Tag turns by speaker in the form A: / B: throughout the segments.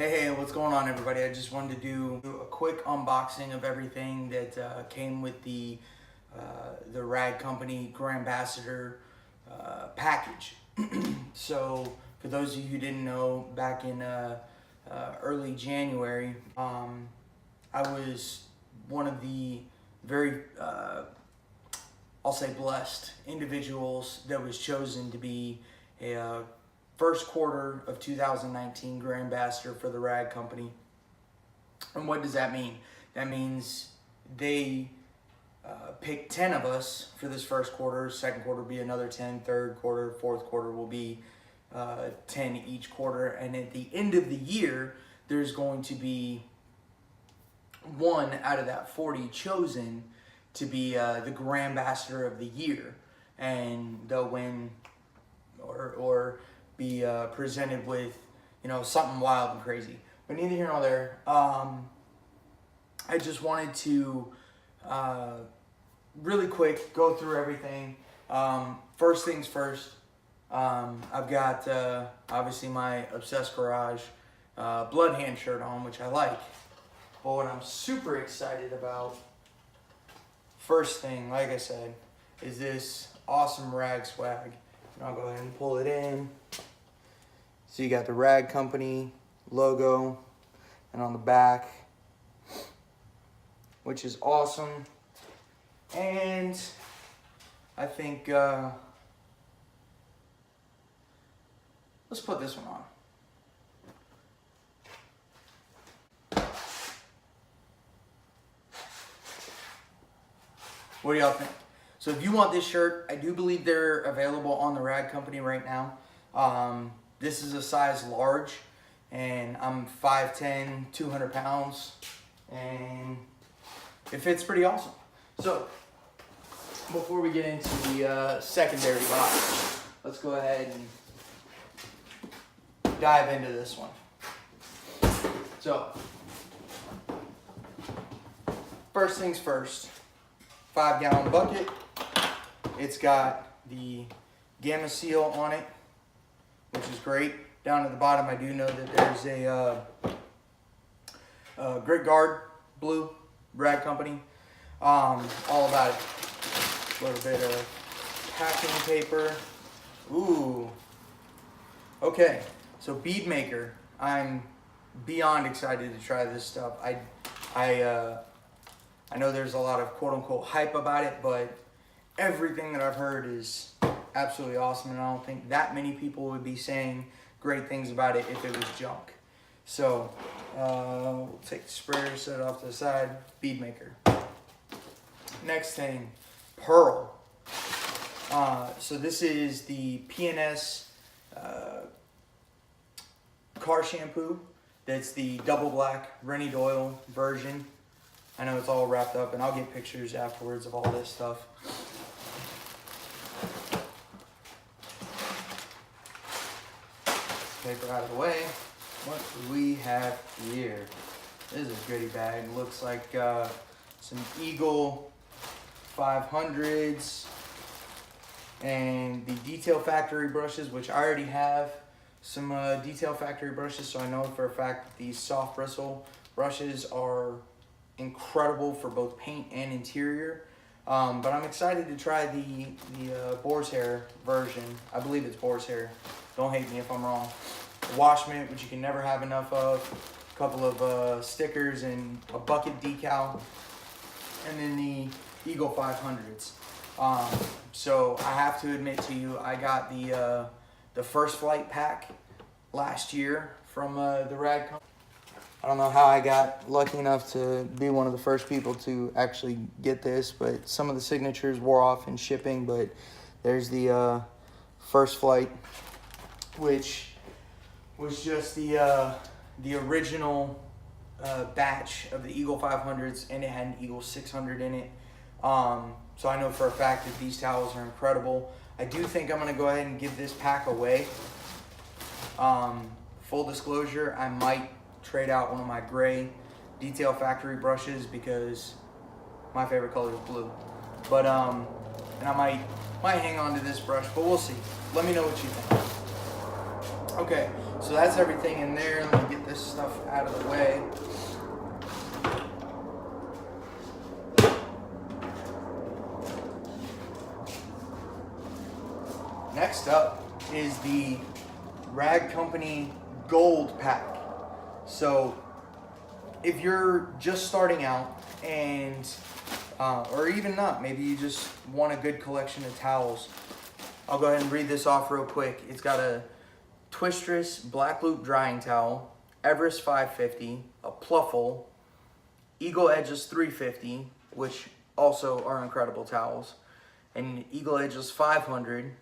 A: Hey, what's going on, everybody? I just wanted to do a quick unboxing of everything that came with the Rag Company Grambassador package. So, for those of you who didn't know, back in early January, I was one of the very, I'll say, blessed individuals that was chosen to be a first quarter of 2019 Grambassador for the Rag Company. And what does that mean? That means they picked 10 of us for this first quarter. Second quarter will be another 10. Third quarter, fourth quarter will be 10 each quarter. And at the end of the year, there's going to be one out of that 40 chosen to be the Grambassador of the year. And they'll win or be presented with, something wild and crazy. But neither here nor there. I just wanted to really quick go through everything. First things first, I've got obviously my Obsessed Garage Blood Hand shirt on, which I like. But what I'm super excited about, first thing, like I said, is this awesome Rag swag. And I'll go ahead and pull it in. So you got the Rag Company logo, and on the back, which is awesome. And I think, let's put this one on. What do y'all think? So if you want this shirt, I do believe they're available on the Rag Company right now. This is a size large, and I'm 5'10", 200 pounds, and it fits pretty awesome. So before we get into the secondary box, let's go ahead and dive into this one. So first things first, 5-gallon bucket. It's got the Gamma seal on it, which is great. Down at the bottom, I do know that there's a Grit Guard blue Rag Company. All about it. A little bit of packing paper. Ooh. Okay, so bead maker. I'm beyond excited to try this stuff. I know there's a lot of quote-unquote hype about it, but everything that I've heard is absolutely awesome, and I don't think that many people would be saying great things about it if it was junk. So, we'll take the sprayer, set it off to the side, bead maker. Next thing, Pearl. So this is the PNS car shampoo. That's the double black Rennie Doyle version. I know it's all wrapped up, and I'll get pictures afterwards of all this stuff. Paper out of the way. What do we have here? This is a goodie bag. Looks like some Eagle 500s and the Detail Factory brushes, which I already have some Detail Factory brushes, so I know for a fact that these soft bristle brushes are incredible for both paint and interior. But I'm excited to try the boar's hair version. I believe it's boar's hair. Don't hate me if I'm wrong. Wash mitt, which you can never have enough of. A couple of stickers and a bucket decal. And then the Eagle 500s. So I have to admit to you, I got the first flight pack last year from the Rag Company. I don't know how I got lucky enough to be one of the first people to actually get this, but some of the signatures wore off in shipping. But there's the first flight, which was just the original batch of the Eagle 500s, and it had an Eagle 600 in it. So I know for a fact that these towels are incredible. I do think I'm going to go ahead and give this pack away. Full disclosure, I might trade out one of my gray Detail Factory brushes because my favorite color is blue. But and I might hang on to this brush, but we'll see. Let me know what you think. Okay, So that's everything in there. Let me get this stuff out of the way. Next up is the Rag Company Gold Pack. So if you're just starting out and, or even not, maybe you just want a good collection of towels, I'll go ahead and read this off real quick. It's got a Twistress Black Loop drying towel, Everest 550, a Pluffle, Eagle Edges 350, which also are incredible towels, and Eagle Edges 500.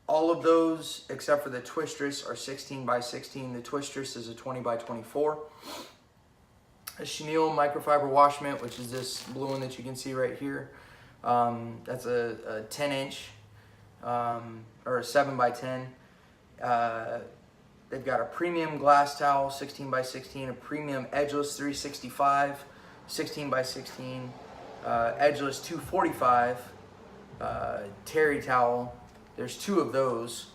A: All of those, except for the Twistress, are 16 by 16. The Twistress is a 20 by 24. A chenille microfiber wash mitt, which is this blue one that you can see right here. That's a 10 inch, or a 7 by 10. They've got a premium glass towel, 16 by 16, a premium edgeless 365, 16 by 16, edgeless 245, terry towel. There's two of those,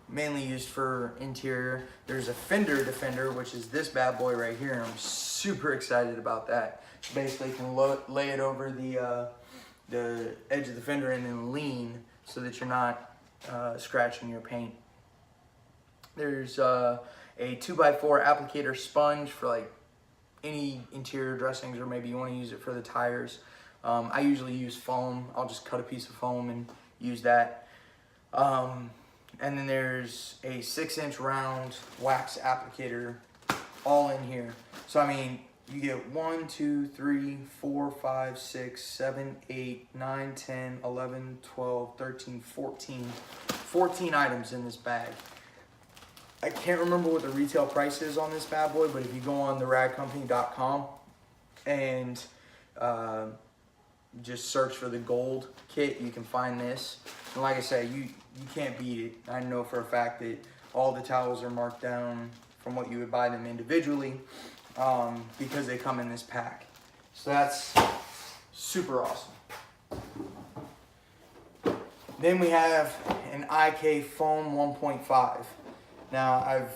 A: mainly used for interior. There's a Fender Defender, which is this bad boy right here, and I'm super excited about that. You basically can lay it over the edge of the fender and then lean so that you're not scratching your paint. There's a 2x4 applicator sponge for like any interior dressings, or maybe you want to use it for the tires. I usually use foam. I'll just cut a piece of foam and use that. And then there's a 6-inch round wax applicator all in here. So I mean, you get 1, 2, 3, 4, 5, 6, 7, 8, 9, 10, 11, 12, 13, 14 items in this bag. I can't remember what the retail price is on this bad boy, but if you go on the ragcompany.com and just search for the gold kit, you can find this. And like I said, you can't beat it. I know for a fact that all the towels are marked down from what you would buy them individually, because they come in this pack. So that's super awesome. Then we have an IK foam 1.5. Now, I've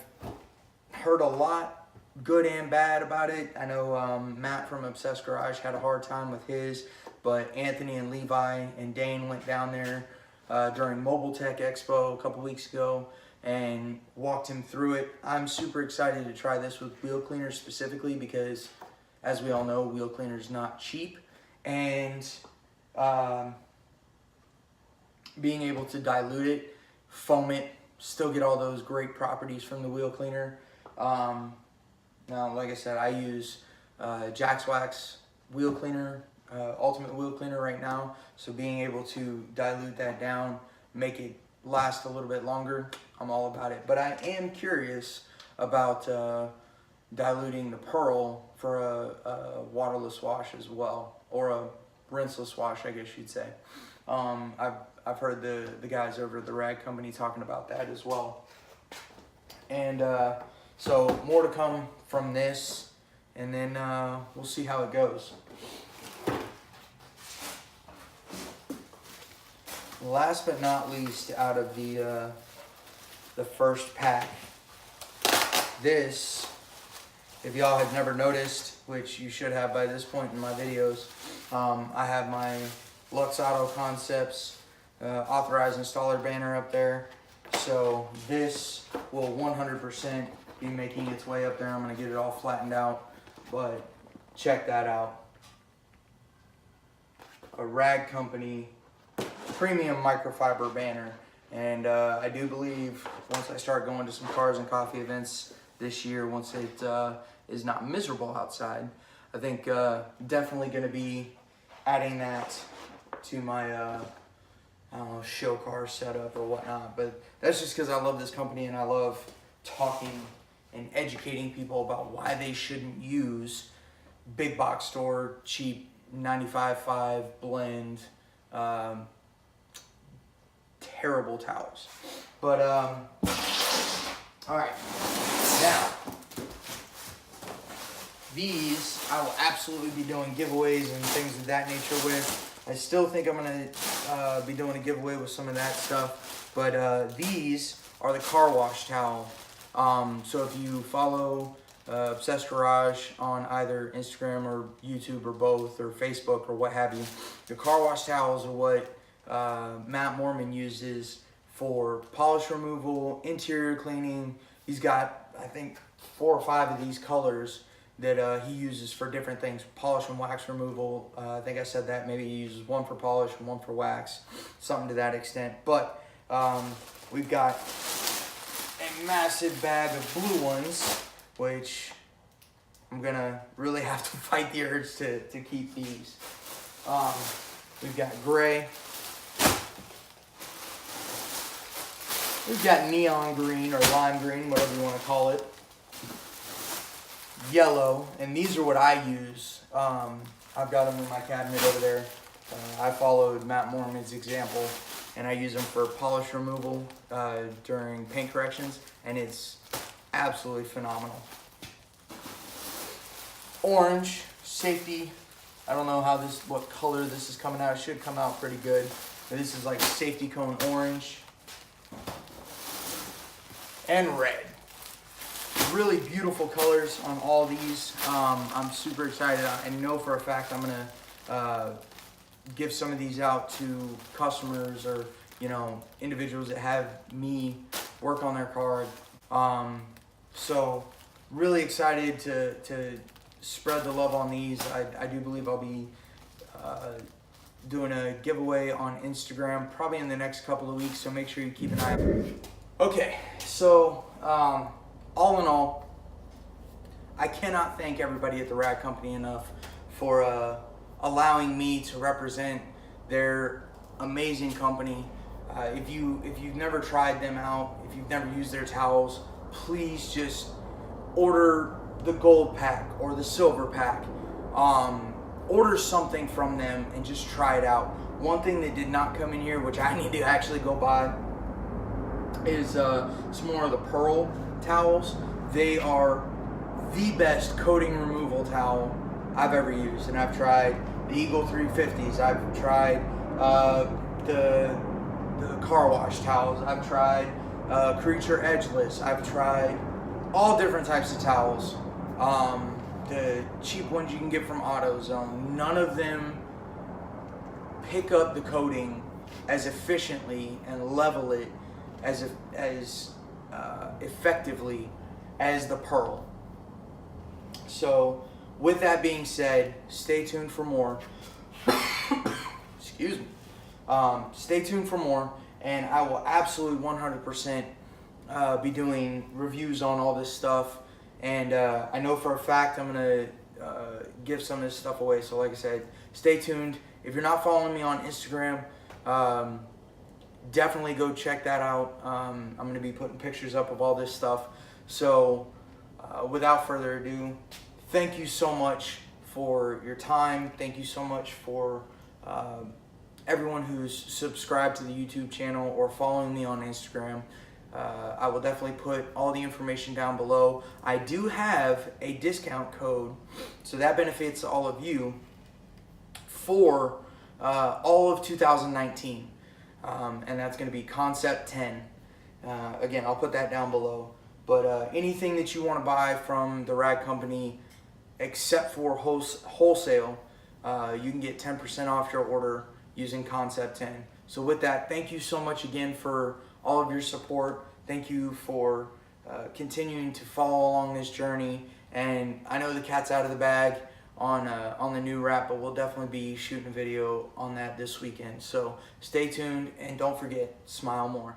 A: heard a lot, good and bad, about it. I know Matt from Obsessed Garage had a hard time with his, but Anthony and Levi and Dane went down there during Mobile Tech Expo a couple weeks ago and walked him through it. I'm super excited to try this with wheel cleaners specifically because, as we all know, wheel cleaner is not cheap, and being able to dilute it, foam it, still get all those great properties from the wheel cleaner. Now, like I said, I use Jack's Wax wheel cleaner, ultimate wheel cleaner right now. So being able to dilute that down, make it last a little bit longer, I'm all about it. But I am curious about diluting the Pearl for a waterless wash as well, or a rinseless wash, I guess you'd say. I've heard the guys over at the Rag Company talking about that as well. And so more to come from this, and then we'll see how it goes. Last but not least, out of the first pack, this, if y'all have never noticed, which you should have by this point in my videos, I have my Lux Auto Concepts authorized installer banner up there. So this will 100% be making its way up there. I'm going to get it all flattened out, but check that out. A Rag Company premium microfiber banner. And I do believe once I start going to some cars and coffee events this year, once it is not miserable outside, I think definitely going to be adding that to my I don't know, show car setup or whatnot. But that's just because I love this company and I love talking and educating people about why they shouldn't use big box store cheap 95.5 blend terrible towels. But all right, now these I will absolutely be doing giveaways and things of that nature with. I still think I'm gonna be doing a giveaway with some of that stuff, but these are the Carwash Towel. So if you follow Obsessed Garage on either Instagram or YouTube or both, or Facebook or what have you, the Carwash Towels are what Matt Mormon uses for polish removal, interior cleaning. He's got, I think, 4 or 5 of these colors that he uses for different things, polish and wax removal. I think I said that. Maybe he uses one for polish and one for wax, something to that extent. But we've got a massive bag of blue ones, which I'm gonna really have to fight the urge to keep these. We've got gray. We've got neon green or lime green, whatever you want to call it. Yellow, and these are what I use. I've got them in my cabinet over there. I followed Matt Mormon's example, and I use them for polish removal during paint corrections, and it's absolutely phenomenal. Orange, safety. I don't know what color this is coming out. It should come out pretty good. But this is like safety cone orange. And red. Really beautiful colors on all these. I'm super excited. I know for a fact I'm gonna give some of these out to customers or individuals that have me work on their car. So really excited to spread the love on these. I do believe I'll be doing a giveaway on Instagram probably in the next couple of weeks, so make sure you keep an eye out. Okay, so all in all, I cannot thank everybody at the Rag Company enough for allowing me to represent their amazing company. If you've never tried them out, if you've never used their towels, please just order the gold pack or the silver pack. Order something from them and just try it out. One thing that did not come in here, which I need to actually go buy, is some more of the pearl towels. They are the best coating removal towel I've ever used, and I've tried the Eagle 350s. I've tried the Carwash towels. I've tried Creature Edgeless. I've tried all different types of towels. The cheap ones you can get from AutoZone. None of them pick up the coating as efficiently and level it as effectively as the pearl. So with that being said, stay tuned for more. Excuse me. Stay tuned for more, and I will absolutely 100% be doing reviews on all this stuff. And I know for a fact I'm going to give some of this stuff away. So like I said, stay tuned. If you're not following me on Instagram, definitely go check that out. I'm going to be putting pictures up of all this stuff. So without further ado, thank you so much for your time. Thank you so much for everyone who's subscribed to the YouTube channel or following me on Instagram. I will definitely put all the information down below. I do have a discount code, so that benefits all of you for all of 2019. And that's going to be Concept 10. Again, I'll put that down below. But anything that you want to buy from the Rag Company, except for wholesale, you can get 10% off your order using Concept 10. So with that, thank you so much again for all of your support. Thank you for continuing to follow along this journey. And I know the cat's out of the bag on the new wrap, but we'll definitely be shooting a video on that this weekend. So stay tuned, and don't forget, smile more.